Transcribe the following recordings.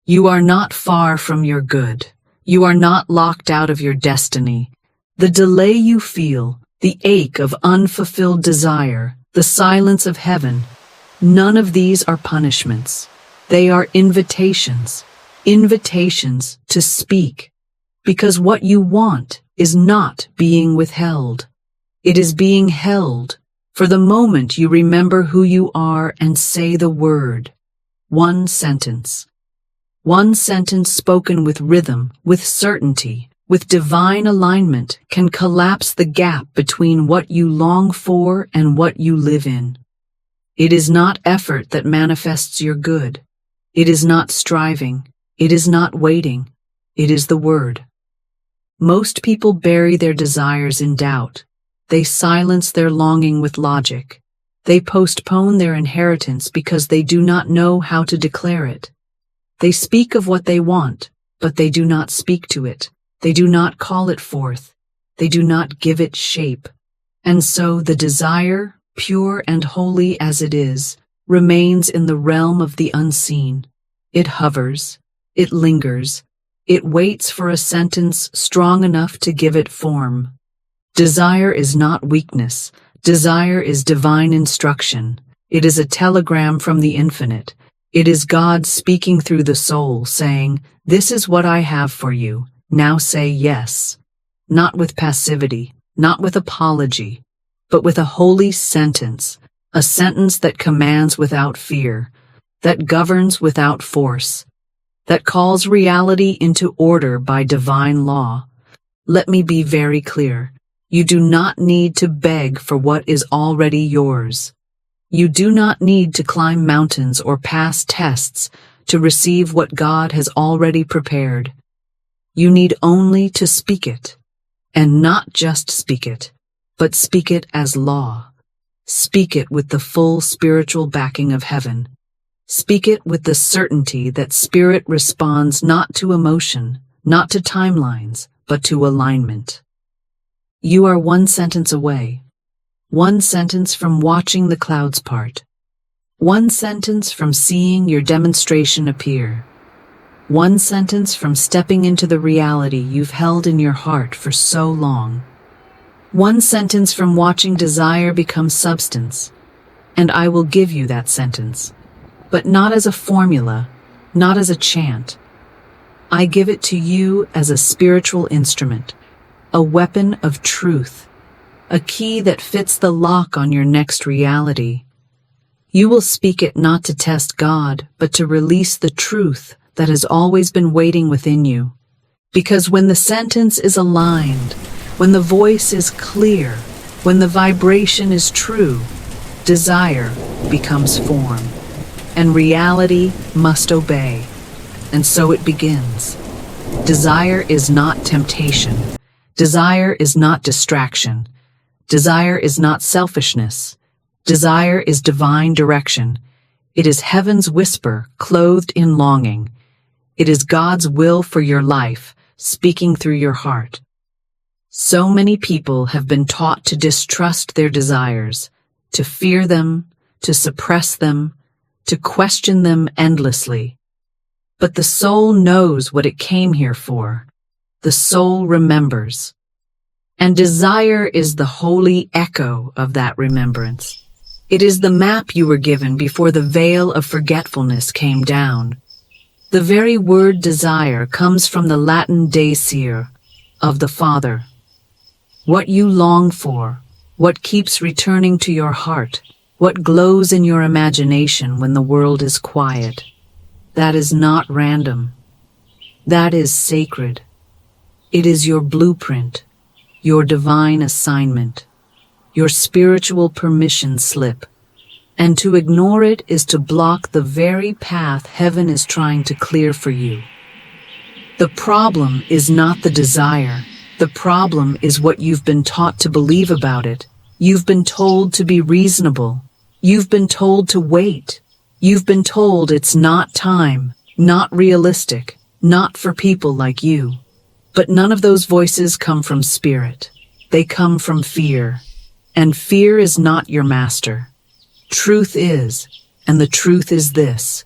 You are not far from your good. You are not locked out of your destiny. The delay you feel, the ache of unfulfilled desire, the silence of heaven, none of these are punishments. They are invitations. Invitations to speak. Because what you want is not being withheld. It is being held for the moment you remember who you are and say the word. One sentence. One sentence spoken with rhythm, with certainty, with divine alignment can collapse the gap between what you long for and what you live in. It is not effort that manifests your good. It is not striving. It is not waiting. It is the word. Most people bury their desires in doubt. They silence their longing with logic. They postpone their inheritance because they do not know how to declare it. They speak of what they want, but they do not speak to it. They do not call it forth. They do not give it shape. And so the desire, pure and holy as it is, remains in the realm of the unseen. It hovers. It lingers. It waits for a sentence strong enough to give it form. Desire is not weakness. Desire is divine instruction. It is a telegram from the infinite. It is God speaking through the soul, saying, "This is what I have for you. Now say yes." Not with passivity, not with apology, but with a holy sentence, a sentence that commands without fear, that governs without force, that calls reality into order by divine law. Let me be very clear. You do not need to beg for what is already yours. You do not need to climb mountains or pass tests to receive what God has already prepared. You need only to speak it, and not just speak it, but speak it as law. Speak it with the full spiritual backing of heaven. Speak it with the certainty that spirit responds not to emotion, not to timelines, but to alignment. You are one sentence away. One sentence from watching the clouds part. One sentence from seeing your demonstration appear. One sentence from stepping into the reality you've held in your heart for so long. One sentence from watching desire become substance. And I will give you that sentence. But not as a formula, not as a chant. I give it to you as a spiritual instrument, a weapon of truth, a key that fits the lock on your next reality. You will speak it not to test God, but to release the truth that has always been waiting within you. Because when the sentence is aligned, when the voice is clear, when the vibration is true, desire becomes form, and reality must obey. And so it begins. Desire is not temptation. Desire is not distraction. Desire is not selfishness. Desire is divine direction. It is heaven's whisper clothed in longing. It is God's will for your life, speaking through your heart. So many people have been taught to distrust their desires, to fear them, to suppress them, to question them endlessly. But the soul knows what it came here for. The soul remembers. And desire is the holy echo of that remembrance. It is the map you were given before the veil of forgetfulness came down. The very word desire comes from the Latin desire, of the Father. What you long for, what keeps returning to your heart, what glows in your imagination when the world is quiet, that is not random. That is sacred. It is your blueprint, your divine assignment, your spiritual permission slip. And to ignore it is to block the very path heaven is trying to clear for you. The problem is not the desire. The problem is what you've been taught to believe about it. You've been told to be reasonable. You've been told to wait. You've been told it's not time, not realistic, not for people like you. But none of those voices come from spirit. They come from fear. And fear is not your master. Truth is, and the truth is this.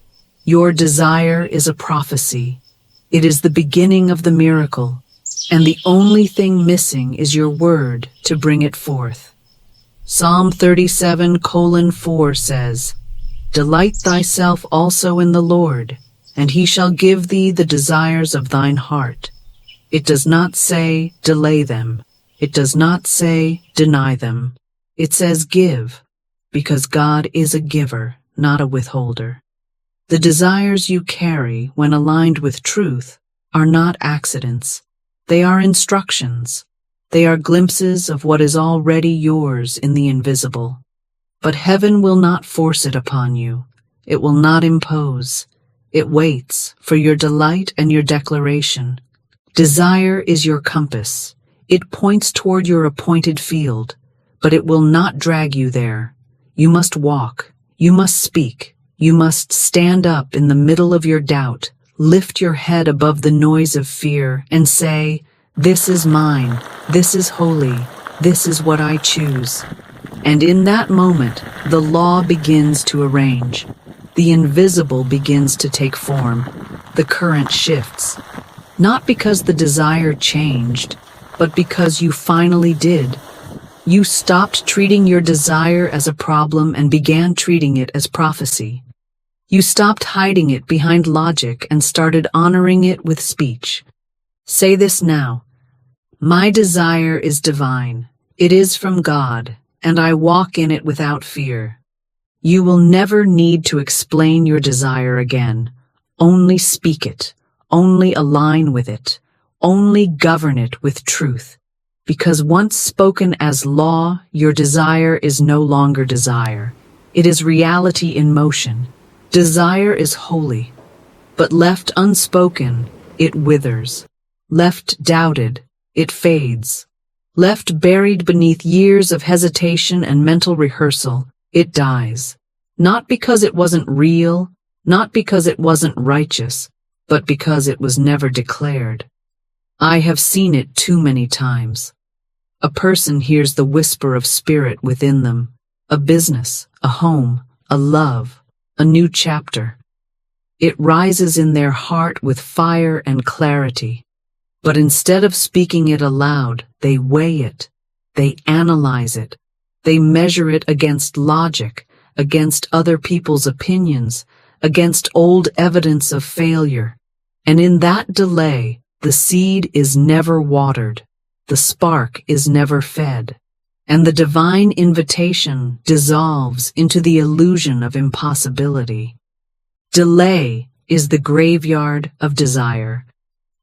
Your desire is a prophecy. It is the beginning of the miracle, and the only thing missing is your word to bring it forth. Psalm 37:4 says, "Delight thyself also in the Lord, and he shall give thee the desires of thine heart." It does not say delay them. It does not say deny them. It says give, because God is a giver, not a withholder. The desires you carry, when aligned with truth, are not accidents. They are instructions. They are glimpses of what is already yours in the invisible. But heaven will not force it upon you. It will not impose. It waits for your delight and your declaration. Desire is your compass. It points toward your appointed field, but it will not drag you there. You must walk. You must speak. You must stand up in the middle of your doubt, lift your head above the noise of fear, and say, "This is mine. This is holy. This is what I choose." And in that moment, the law begins to arrange. The invisible begins to take form. The current shifts. Not because the desire changed, but because you finally did. You stopped treating your desire as a problem and began treating it as prophecy. You stopped hiding it behind logic and started honoring it with speech. Say this now. My desire is divine. It is from God, and I walk in it without fear. You will never need to explain your desire again. Only speak it. Only align with it. Only govern it with truth. Because once spoken as law, your desire is no longer desire. It is reality in motion. Desire is holy, but left unspoken, it withers. Left doubted, it fades. Left buried beneath years of hesitation and mental rehearsal, it dies. Not because it wasn't real, not because it wasn't righteous, but because it was never declared. I have seen it too many times. A person hears the whisper of spirit within them, a business, a home, a love, a new chapter. It rises in their heart with fire and clarity. But instead of speaking it aloud, they weigh it. They analyze it. They measure it against logic, against other people's opinions, against old evidence of failure. And in that delay, the seed is never watered. The spark is never fed. And the divine invitation dissolves into the illusion of impossibility. Delay is the graveyard of desire,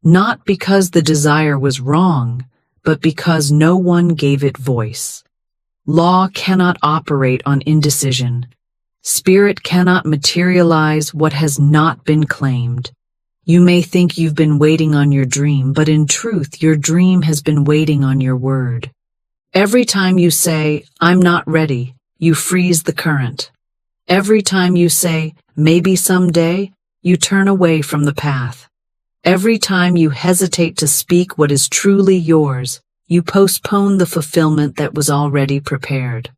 not because the desire was wrong, but because no one gave it voice. Law cannot operate on indecision. Spirit cannot materialize what has not been claimed. You may think you've been waiting on your dream, but in truth, your dream has been waiting on your word. Every time you say, "I'm not ready," you freeze the current. Every time you say, "Maybe someday," you turn away from the path. Every time you hesitate to speak what is truly yours, you postpone the fulfillment that was already prepared.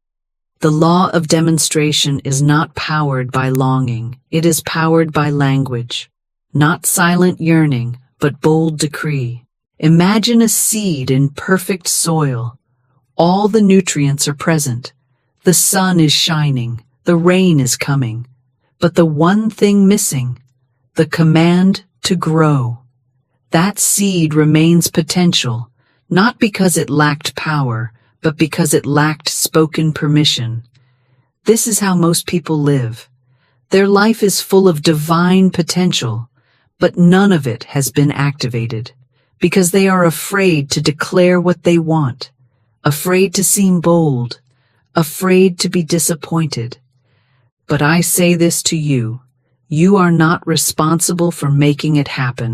The law of demonstration is not powered by longing. It is powered by language. Not silent yearning, but bold decree. Imagine a seed in perfect soil. All the nutrients are present. The sun is shining. The rain is coming. But the one thing missing, the command to grow. That seed remains potential, not because it lacked power, but because it lacked spoken permission. This is how most people live. Their life is full of divine potential, but none of it has been activated, because they are afraid to declare what they want. Afraid to seem bold, afraid to be disappointed. But I say this to you, you are not responsible for making it happen.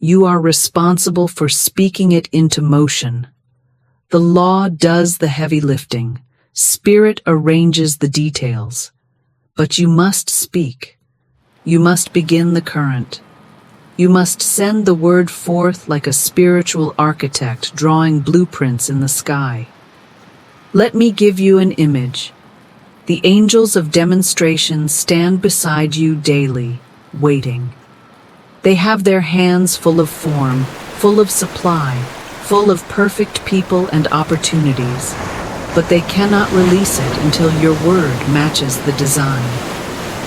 You are responsible for speaking it into motion. The law does the heavy lifting. Spirit arranges the details. But you must speak. You must begin the current. You must send the word forth like a spiritual architect drawing blueprints in the sky. Let me give you an image. The angels of demonstration stand beside you daily, waiting. They have their hands full of form, full of supply, full of perfect people and opportunities, but they cannot release it until your word matches the design.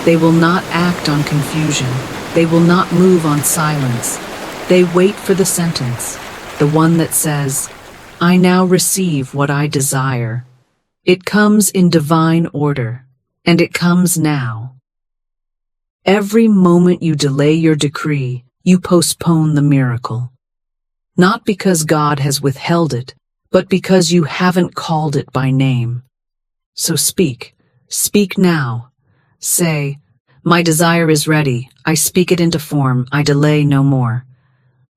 They will not act on confusion. They will not move on silence. They wait for the sentence, the one that says, "I now receive what I desire." It comes in divine order, and it comes now. Every moment you delay your decree, you postpone the miracle. Not because God has withheld it, but because you haven't called it by name. So speak now. Say, "My desire is ready. I speak it into form. I delay no more."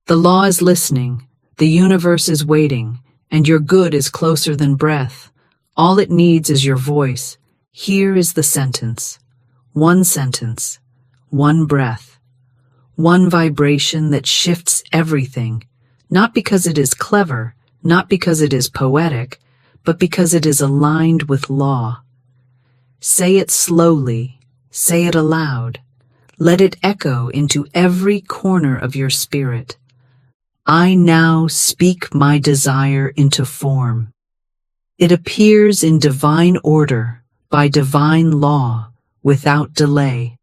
The law is listening. The universe is waiting, and your good is closer than breath. All it needs is your voice. Here is the sentence. One sentence. One breath. One vibration that shifts everything. Not because it is clever, not because it is poetic, but because it is aligned with law. Say it slowly. Say it aloud. Let it echo into every corner of your spirit. I now speak my desire into form. It appears in divine order, by divine law, without delay.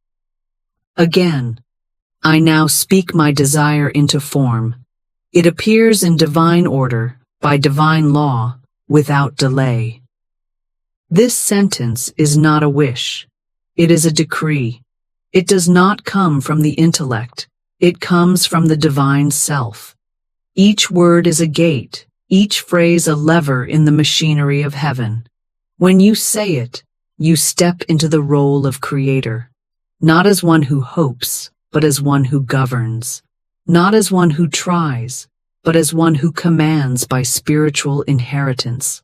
Again, I now speak my desire into form. It appears in divine order, by divine law, without delay. This sentence is not a wish. It is a decree. It does not come from the intellect. It comes from the divine self. Each word is a gate, each phrase a lever in the machinery of heaven. When you say it, you step into the role of creator, not as one who hopes, but as one who governs, not as one who tries, but as one who commands by spiritual inheritance.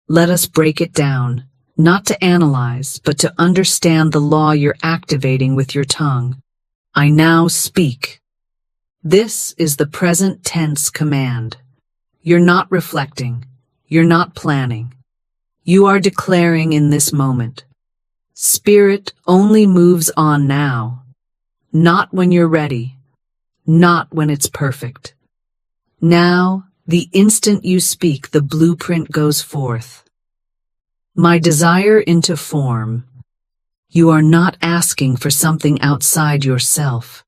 Let us break it down, not to analyze, but to understand the law you're activating with your tongue. I now speak. This is the present tense command. You're not reflecting. You're not planning. You are declaring in this moment. Spirit only moves on now. Not when you're ready. Not when it's perfect. Now, the instant you speak, the blueprint goes forth. My desire into form. You are not asking for something outside yourself.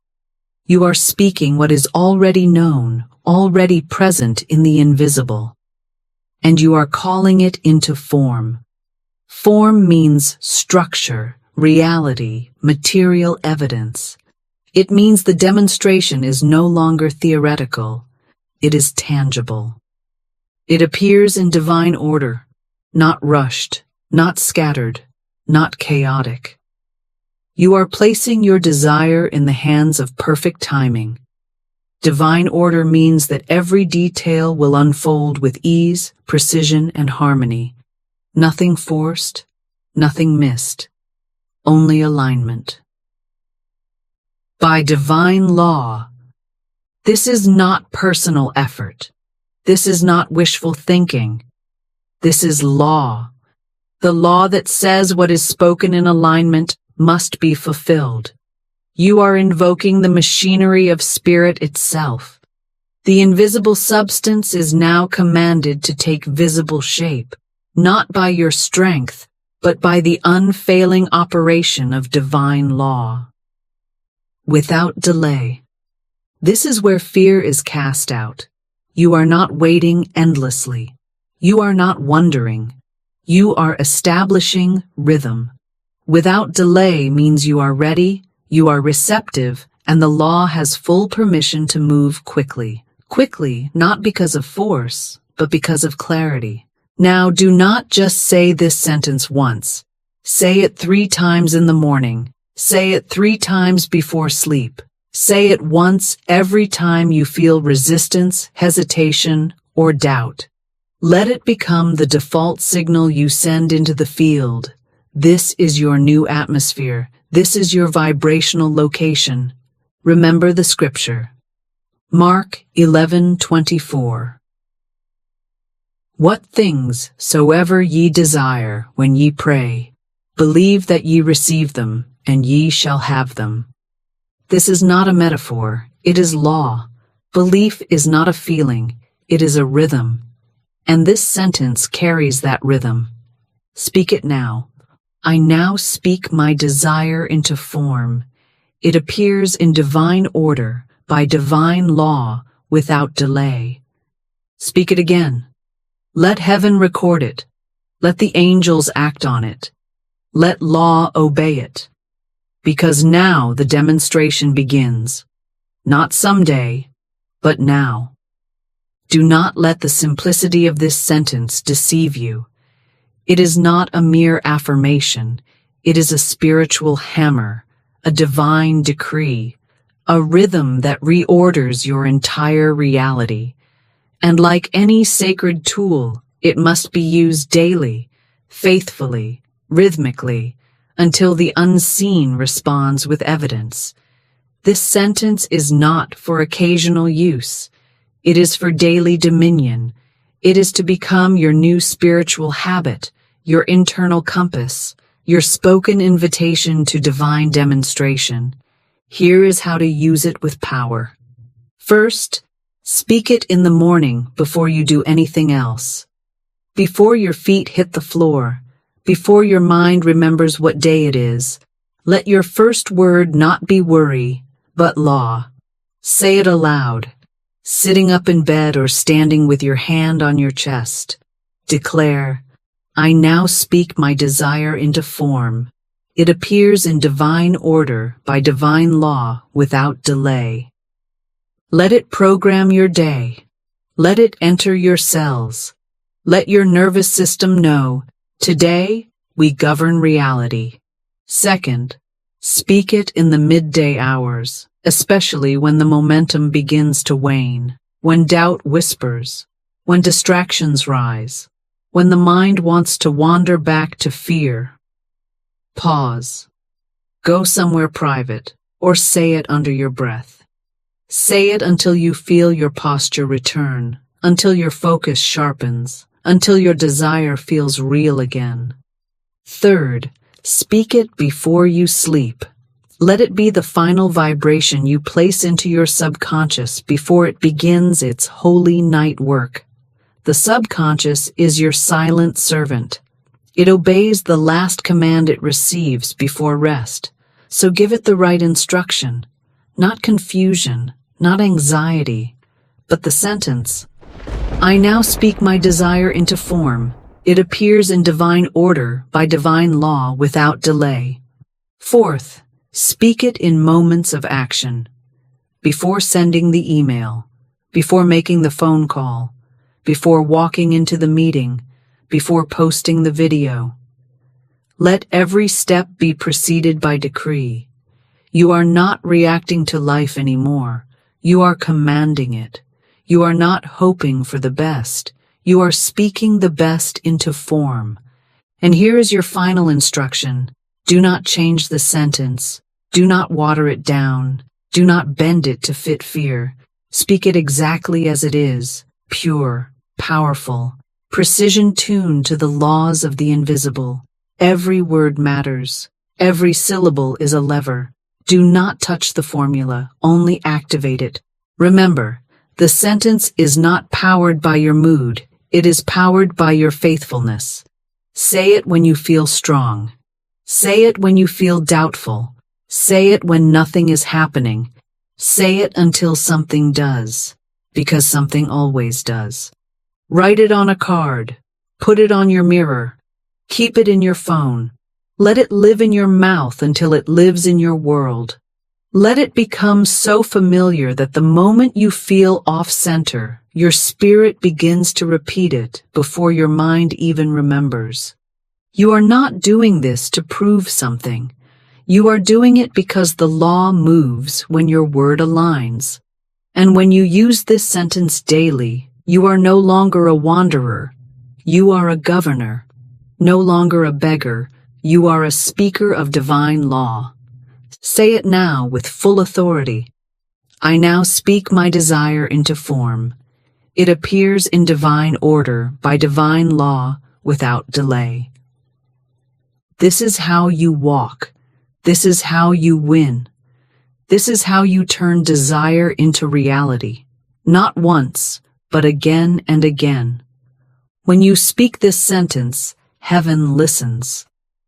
You are speaking what is already known, already present in the invisible. And you are calling it into form. Form means structure, reality, material evidence. It means the demonstration is no longer theoretical. It is tangible. It appears in divine order, not rushed, not scattered, not chaotic. You are placing your desire in the hands of perfect timing. Divine order means that every detail will unfold with ease, precision, and harmony. Nothing forced, nothing missed, only alignment. By divine law, this is not personal effort. This is not wishful thinking. This is law. The law that says what is spoken in alignment must be fulfilled. You are invoking the machinery of spirit itself. The invisible substance is now commanded to take visible shape, not by your strength, but by the unfailing operation of divine law. Without delay. This is where fear is cast out. You are not waiting endlessly. You are not wondering. You are establishing rhythm. Without delay means you are ready, you are receptive, and the law has full permission to move quickly. Quickly, not because of force, but because of clarity. Now, do not just say this sentence once. Say it 3 times in the morning. Say it 3 times before sleep. Say it once every time you feel resistance, hesitation, or doubt. Let it become the default signal you send into the field. This is your new atmosphere. This is your vibrational location. Remember the scripture. Mark 11:24. What things soever ye desire when ye pray, believe that ye receive them, and ye shall have them. This is not a metaphor, it is law. Belief is not a feeling, it is a rhythm. And this sentence carries that rhythm. Speak it now. I now speak my desire into form. It appears in divine order, by divine law, without delay. Speak it again. Let heaven record it. Let the angels act on it. Let law obey it. Because now the demonstration begins. Not someday, but now. Do not let the simplicity of this sentence deceive you. It is not a mere affirmation. It is a spiritual hammer, a divine decree, a rhythm that reorders your entire reality. And like any sacred tool, it must be used daily, faithfully, rhythmically, until the unseen responds with evidence. This sentence is not for occasional use. It is for daily dominion. It is to become your new spiritual habit, your internal compass, your spoken invitation to divine demonstration. Here is how to use it with power. First, speak it in the morning before you do anything else. Before your feet hit the floor, before your mind remembers what day it is, let your first word not be worry, but law. Say it aloud, sitting up in bed or standing with your hand on your chest. Declare, I now speak my desire into form. It appears in divine order, by divine law, without delay. Let it program your day. Let it enter your cells. Let your nervous system know, today, we govern reality. Second, speak it in the midday hours, especially when the momentum begins to wane, when doubt whispers, when distractions rise, when the mind wants to wander back to fear. Pause. Go somewhere private, or say it under your breath. Say it until you feel your posture return, until your focus sharpens, until your desire feels real again. Third, speak it before you sleep. Let it be the final vibration you place into your subconscious before it begins its holy night work. The subconscious is your silent servant. It obeys the last command it receives before rest, so give it the right instruction, not confusion, not anxiety, but the sentence, I now speak my desire into form. It appears in divine order, by divine law, without delay. Fourth, speak it in moments of action. Before sending the email, before making the phone call, before walking into the meeting, before posting the video. Let every step be preceded by decree. You are not reacting to life anymore. You are commanding it. You are not hoping for the best. You are speaking the best into form. And here is your final instruction. Do not change the sentence. Do not water it down. Do not bend it to fit fear. Speak it exactly as it is, pure, powerful, precision tuned to the laws of the invisible. Every word matters. Every syllable is a lever. Do not touch the formula, only activate it. Remember, the sentence is not powered by your mood. It is powered by your faithfulness. Say it when you feel strong. Say it when you feel doubtful. Say it when nothing is happening. Say it until something does, because something always does. Write it on a card. Put it on your mirror. Keep it in your phone. Let it live in your mouth until it lives in your world. Let it become so familiar that the moment you feel off-center, your spirit begins to repeat it before your mind even remembers. You are not doing this to prove something. You are doing it because the law moves when your word aligns. And when you use this sentence daily, you are no longer a wanderer. You are a governor. No longer a beggar. You are a speaker of divine law. Say it now with full authority. I now speak my desire into form. It appears in divine order, by divine law, without delay. This is how you walk. This is how you win. This is how you turn desire into reality, not once, but again and again. When you speak this sentence, heaven listens.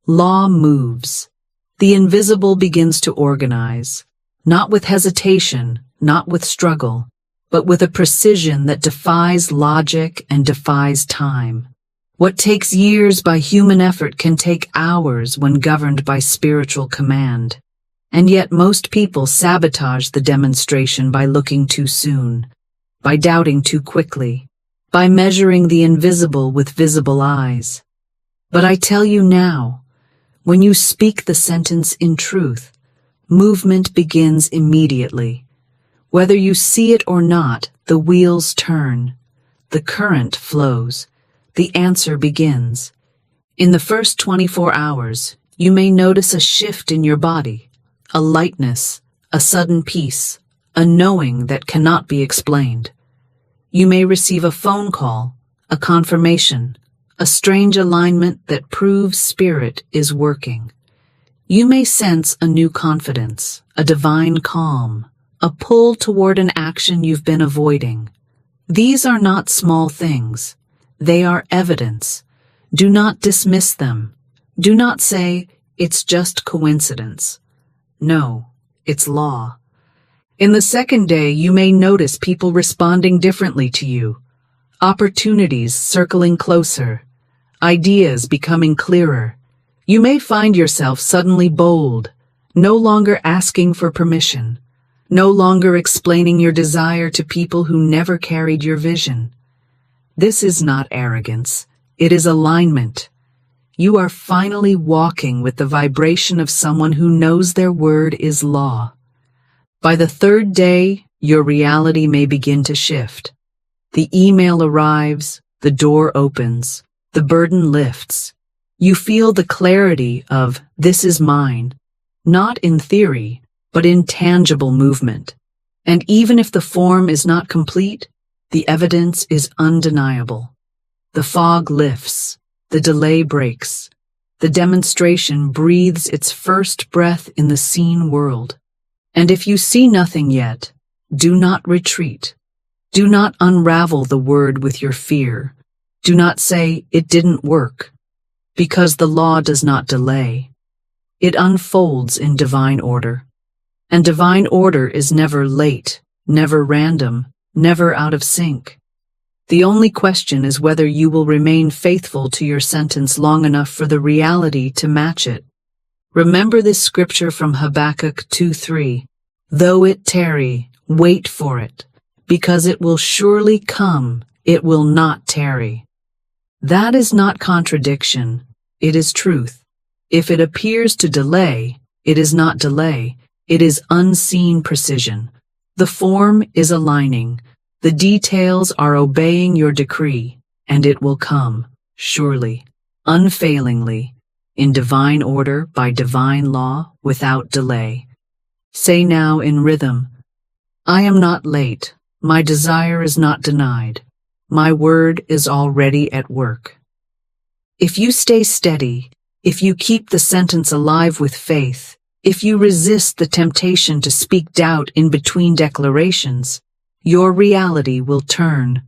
Law moves. The invisible begins to organize, not with hesitation, not with struggle, but with a precision that defies logic and defies time. What takes years by human effort can take hours when governed by spiritual command. And yet most people sabotage the demonstration by looking too soon, by doubting too quickly, by measuring the invisible with visible eyes. But I tell you now, when you speak the sentence in truth, movement begins immediately. Whether you see it or not, the wheels turn, the current flows, the answer begins. In the first 24 hours, you may notice a shift in your body, a lightness, a sudden peace, a knowing that cannot be explained. You may receive a phone call, a confirmation, a strange alignment that proves spirit is working. You may sense a new confidence, a divine calm, a pull toward an action you've been avoiding. These are not small things. They are evidence. Do not dismiss them. Do not say, it's just coincidence. No, it's law. In the second day, you may notice people responding differently to you, opportunities circling closer, ideas becoming clearer. You may find yourself suddenly bold, no longer asking for permission, no longer explaining your desire to people who never carried your vision. This is not arrogance, it is alignment. You are finally walking with the vibration of someone who knows their word is law. By the third day, your reality may begin to shift. The email arrives, the door opens, the burden lifts. You feel the clarity of, this is mine, not in theory, but in tangible movement. And even if the form is not complete, the evidence is undeniable. The fog lifts. The delay breaks. The demonstration breathes its first breath in the seen world. And if you see nothing yet, do not retreat. Do not unravel the word with your fear. Do not say, it didn't work. Because the law does not delay. It unfolds in divine order. And divine order is never late, never random, never out of sync. The only question is whether you will remain faithful to your sentence long enough for the reality to match it. Remember this scripture from Habakkuk 2:3. Though it tarry, wait for it, because it will surely come, it will not tarry. That is not contradiction, it is truth. If it appears to delay, it is not delay, it is unseen precision. The form is aligning. The details are obeying your decree, and it will come, surely, unfailingly, in divine order by divine law, without delay. Say now in rhythm, I am not late, my desire is not denied, my word is already at work. If you stay steady, if you keep the sentence alive with faith, if you resist the temptation to speak doubt in between declarations, your reality will turn,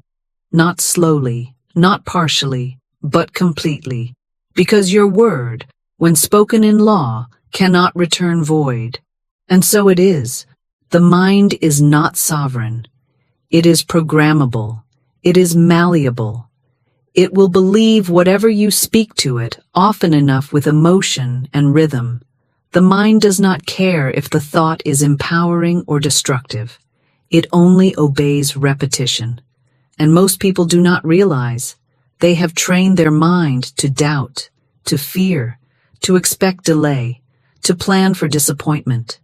not slowly, not partially, but completely, because your word, when spoken in law, cannot return void. And so it is. The mind is not sovereign. It is programmable. It is malleable. It will believe whatever you speak to it, often enough with emotion and rhythm. The mind does not care if the thought is empowering or destructive. It only obeys repetition. And most people do not realize they have trained their mind to doubt, to fear, to expect delay, to plan for disappointment.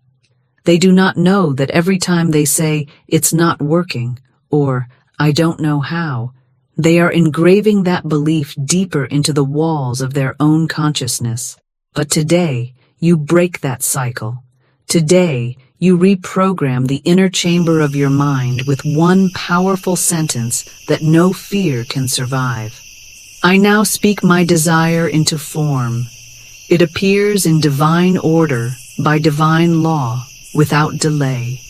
They do not know that every time they say, it's not working, or I don't know how, they are engraving that belief deeper into the walls of their own consciousness. But today, you break that cycle. Today, you reprogram the inner chamber of your mind with one powerful sentence that no fear can survive. I now speak my desire into form. It appears in divine order, by divine law, without delay.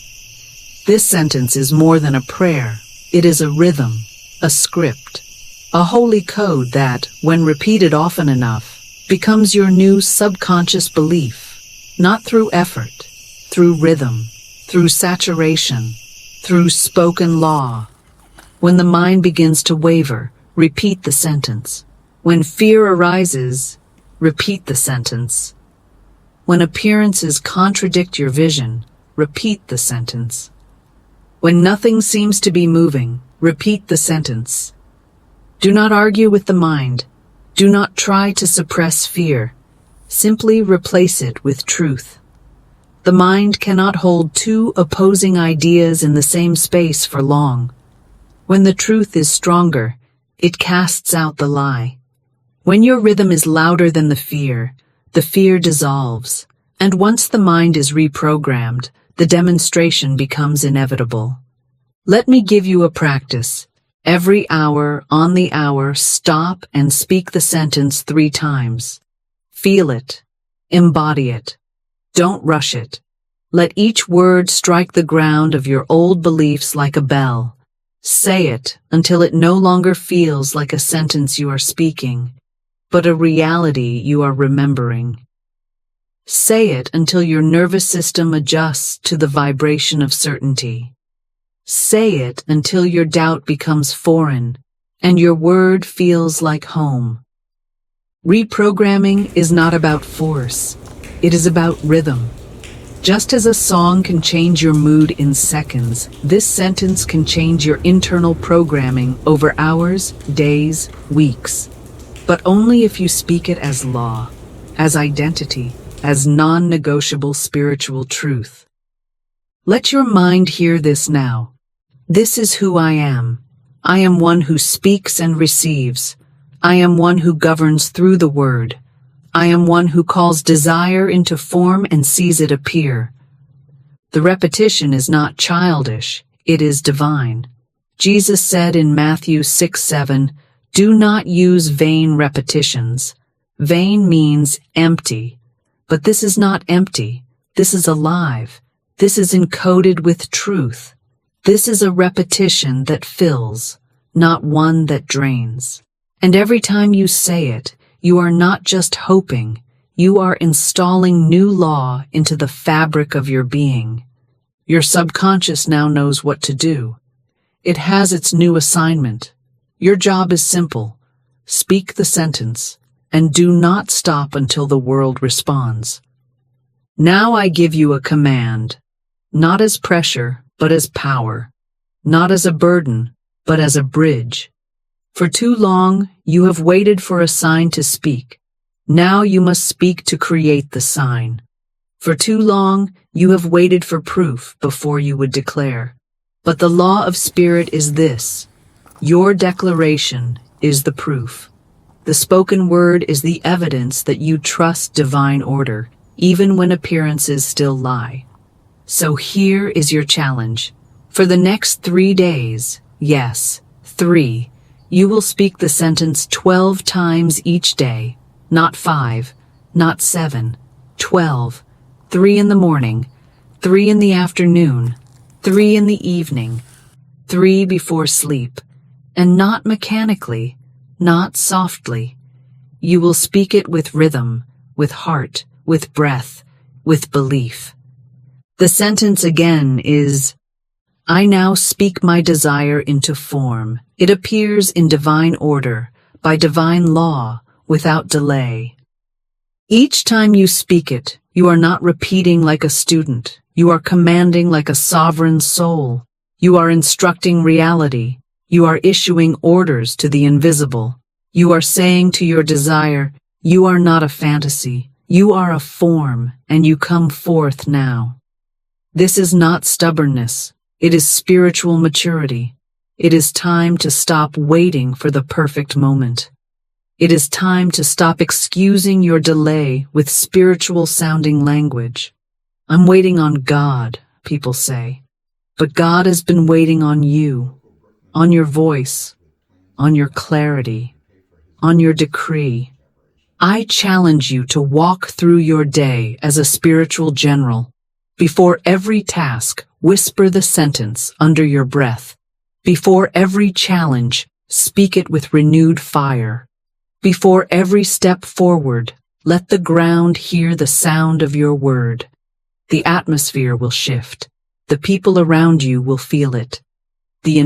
This sentence is more than a prayer. It is a rhythm, a script, a holy code that, when repeated often enough, becomes your new subconscious belief, not through effort, through rhythm, through saturation, through spoken law. When the mind begins to waver, repeat the sentence. When fear arises, repeat the sentence. When appearances contradict your vision, repeat the sentence. When nothing seems to be moving, repeat the sentence. Do not argue with the mind. Do not try to suppress fear. Simply replace it with truth. The mind cannot hold two opposing ideas in the same space for long. When the truth is stronger, it casts out the lie. When your rhythm is louder than the fear dissolves, and once the mind is reprogrammed, the demonstration becomes inevitable. Let me give you a practice. Every hour, on the hour, stop and speak the sentence 3 times. Feel it. Embody it. Don't rush it. Let each word strike the ground of your old beliefs like a bell. Say it until it no longer feels like a sentence you are speaking, but a reality you are remembering. Say it until your nervous system adjusts to the vibration of certainty. Say it until your doubt becomes foreign and your word feels like home. Reprogramming is not about force. It is about rhythm. Just as a song can change your mood in seconds, this sentence can change your internal programming over hours, days, weeks. But only if you speak it as law, as identity, as non-negotiable spiritual truth. Let your mind hear this now. This is who I am. I am one who speaks and receives. I am one who governs through the word. I am one who calls desire into form and sees it appear. The repetition is not childish, it is divine. Jesus said in Matthew 6:7, "Do not use vain repetitions." Vain means empty. But this is not empty. This is alive. This is encoded with truth. This is a repetition that fills, not one that drains. And every time you say it, you are not just hoping, you are installing new law into the fabric of your being. Your subconscious now knows what to do. It has its new assignment. Your job is simple. Speak the sentence, and do not stop until the world responds. Now I give you a command, not as pressure, but as power, not as a burden, but as a bridge. For too long, you have waited for a sign to speak. Now you must speak to create the sign. For too long, you have waited for proof before you would declare. But the law of spirit is this. Your declaration is the proof. The spoken word is the evidence that you trust divine order, even when appearances still lie. So here is your challenge. For the next 3 days, yes, 3, you will speak the sentence 12 times each day, not 5, not 7, 12, 3 in the morning, 3 in the afternoon, 3 in the evening, 3 before sleep, and not mechanically, not softly. You will speak it with rhythm, with heart, with breath, with belief. The sentence again is, I now speak my desire into form. It appears in divine order, by divine law, without delay. Each time you speak it, you are not repeating like a student. You are commanding like a sovereign soul. You are instructing reality. You are issuing orders to the invisible. You are saying to your desire, you are not a fantasy. You are a form, and you come forth now. This is not stubbornness. It is spiritual maturity. It is time to stop waiting for the perfect moment. It is time to stop excusing your delay with spiritual-sounding language. I'm waiting on God, people say. But God has been waiting on you, on your voice, on your clarity, on your decree. I challenge you to walk through your day as a spiritual general. Before every task, whisper the sentence under your breath. Before every challenge, speak it with renewed fire. Before every step forward, let the ground hear the sound of your word. The atmosphere will shift. The people around you will feel it. The